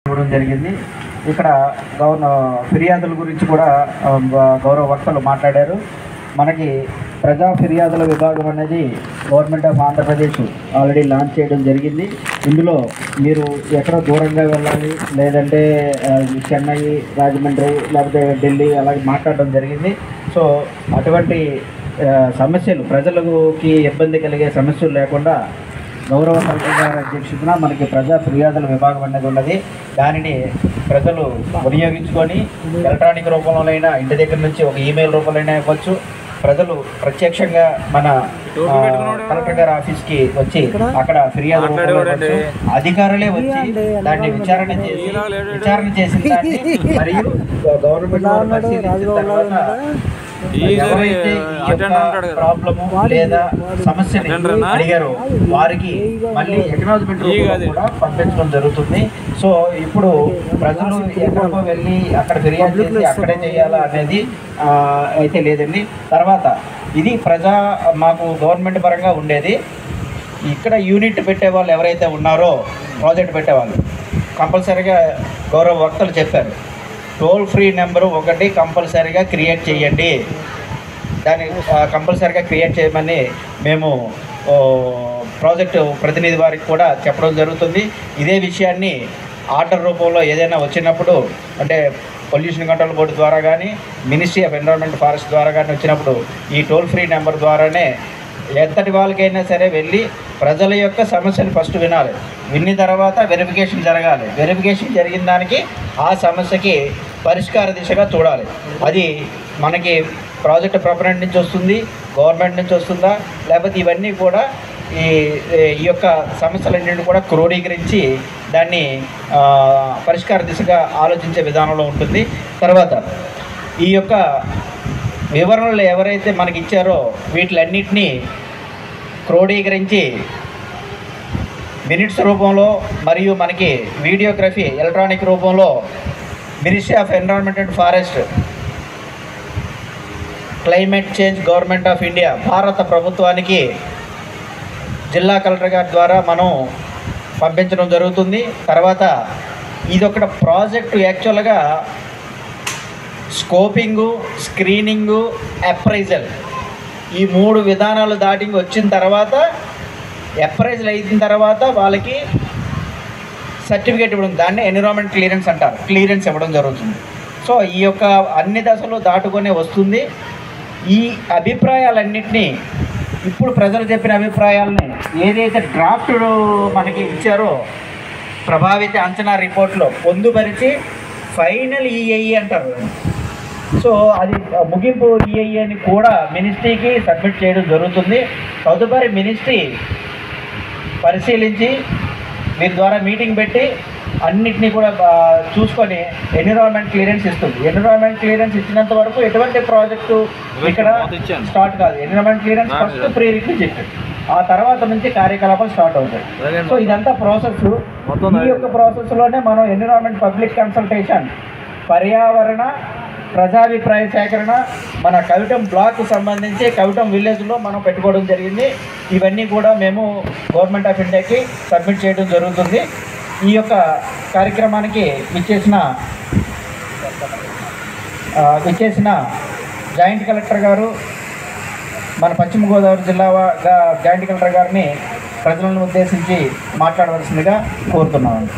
ఇవ్వడం జరిగింది. ఇక్కడ ఫిర్యాదుల గురించి కూడా గౌరవ వక్తలు మాట్లాడారు. మనకి ప్రజా ఫిర్యాదుల విభాగం అనేది government of Andhra Pradesh already launch చేయడం జరిగింది. ఇందులో మీరు ఎక్కడ దూరంగా వెళ్ళాలి, లేదంటే చెన్నై, రాజమండ్రి, లేకపోతే ఢిల్లీ అలాగే మాట్లాడడం జరిగింది. సో అటువంటి సమస్యలు, ప్రజలకి ఇబ్బంది కలిగే సమస్యలు లేకుండా గౌరవ కలెక్టర్ గారి అధ్యక్షతన మనకి ప్రజా ఫిర్యాదుల విభాగం అనేది ఉన్నది. దానిని ప్రజలు వినియోగించుకొని ఎలక్ట్రానిక్ రూపంలోనైనా, ఇంటి దగ్గర నుంచి ఒక ఈమెయిల్ రూపంలోనైనా ఇవ్వచ్చు. ప్రజలు ప్రత్యక్షంగా మన కలెక్టర్ గారి ఆఫీస్కి వచ్చి అక్కడ ఫిర్యాదు రూపంలో అధికారులే వచ్చి దాన్ని విచారణ చేసిన దాన్ని మరియు గవర్నమెంట్ వారు పరిశీలించిన తర్వాత ప్రాబ్లము లేదా సమస్యని అడిగారు వారికి మళ్ళీ ఎకనాలజ్మెంట్ కూడా పంపించడం జరుగుతుంది. సో ఇప్పుడు ప్రజలు ఎక్కడికో వెళ్ళి అక్కడ ఫిర్యాదు చేసి అక్కడే చేయాలా అనేది అయితే లేదండి. తర్వాత ఇది మాకు గవర్నమెంట్ పరంగా ఉండేది. ఇక్కడ యూనిట్ పెట్టేవాళ్ళు ఎవరైతే ఉన్నారో, ప్రాజెక్ట్ పెట్టేవాళ్ళు కంపల్సరీగా గౌరవ వక్తలు చెప్పారు, టోల్ ఫ్రీ నెంబరు ఒకటి కంపల్సరీగా క్రియేట్ చేయండి. దాన్ని కంపల్సరీగా క్రియేట్ చేయమని మేము ప్రాజెక్టు ప్రతినిధి వారికి కూడా చెప్పడం జరుగుతుంది. ఇదే విషయాన్ని ఆర్డర్ రూపంలో ఏదైనా వచ్చినప్పుడు, అంటే పొల్యూషన్ కంట్రోల్ బోర్డు ద్వారా కానీ, మినిస్ట్రీ ఆఫ్ ఎన్విరాన్మెంట్ ఫారెస్ట్ ద్వారా కానీ వచ్చినప్పుడు ఈ టోల్ ఫ్రీ నెంబర్ ద్వారానే ఎంతటి వాళ్ళకైనా సరే వెళ్ళి ప్రజల యొక్క సమస్యను ఫస్ట్ వినాలి. విన్న తర్వాత వెరిఫికేషన్ జరగాలి. వెరిఫికేషన్ జరిగిన దానికి ఆ సమస్యకి పరిష్కార దిశగా చూడాలి. అది మనకి ప్రాజెక్ట్ ప్రొపరెంట్ నుంచి వస్తుంది, గవర్నమెంట్ నుంచి వస్తుందా, లేకపోతే ఇవన్నీ కూడా ఈ యొక్క సమస్యలన్నింటినీ కూడా క్రోడీకరించి దాన్ని పరిష్కార దిశగా ఆలోచించే విధానంలో ఉంటుంది. తర్వాత ఈ యొక్క వివరణలు ఎవరైతే మనకి ఇచ్చారో వీటిలన్నింటినీ క్రోడీకరించి మినిట్స్ రూపంలో మరియు మనకి వీడియోగ్రఫీ ఎలక్ట్రానిక్ రూపంలో ministry of environment and forest, climate change, government of India, భారత ప్రభుత్వానికి జిల్లా కలెక్టర్ గారి ద్వారా మనం పంపించడం జరుగుతుంది. తర్వాత ఇదొక ప్రాజెక్టు యాక్చువల్గా స్కోపింగు, స్క్రీనింగు, అప్రైజల్ ఈ 3 విధానాలు దాటి వచ్చిన తర్వాత, అప్రైజల్ అయిన తర్వాత వాళ్ళకి సర్టిఫికేట్ ఇవ్వడం, దాన్ని ఎన్విరాన్మెంట్ క్లియరెన్స్ అంటారు, క్లియరెన్స్ ఇవ్వడం జరుగుతుంది. సో ఈ యొక్క అన్ని దశలు దాటుకొనే వస్తుంది. ఈ అభిప్రాయాలన్నింటినీ ఇప్పుడు ప్రజలు చెప్పిన అభిప్రాయాలని ఏదైతే డ్రాఫ్ట్ మనకి ఇచ్చారో ప్రభావిత అంచనా రిపోర్ట్లో పొందుపరిచి ఫైనల్ ఈఐఈ అంటారు. సో అది ముగింపు ఈఐఈ అని కూడా మినిస్ట్రీకి సబ్మిట్ చేయడం జరుగుతుంది. తదుపరి మినిస్ట్రీ పరిశీలించి దీని ద్వారా మీటింగ్ పెట్టి అన్నిటినీ కూడా చూసుకొని ఎన్విరాన్మెంట్ క్లియరెన్స్ ఇస్తుంది. ఎన్విరాన్మెంట్ క్లియరెన్స్ ఇచ్చినంత వరకు ఎటువంటి ప్రాజెక్టు ఇక్కడ స్టార్ట్ కాదు. Environment clearance first pre requisite, ఆ తర్వాత నుంచి కార్యకలాపాలు స్టార్ట్ అవుతాయి. సో ఇదంతా ప్రాసెస్. ఈ యొక్క ప్రాసెస్లోనే మనం ఎన్విరాన్మెంట్ పబ్లిక్ కన్సల్టేషన్, పర్యావరణ ప్రజాభిప్రాయ సేకరణ మన కవిటం బ్లాక్కు సంబంధించి కవిటం విలేజ్లో మనం పెట్టుకోవడం జరిగింది. ఇవన్నీ కూడా మేము గవర్నమెంట్ ఆఫ్ ఇండియాకి సబ్మిట్ చేయడం జరుగుతుంది. ఈ యొక్క కార్యక్రమానికి విచ్చేసిన జాయింట్ కలెక్టర్ గారు, మన పశ్చిమ గోదావరి జిల్లా జాయింట్ కలెక్టర్ గారిని ప్రజలను ఉద్దేశించి మాట్లాడవలసిందిగా కోరుతున్నామండి.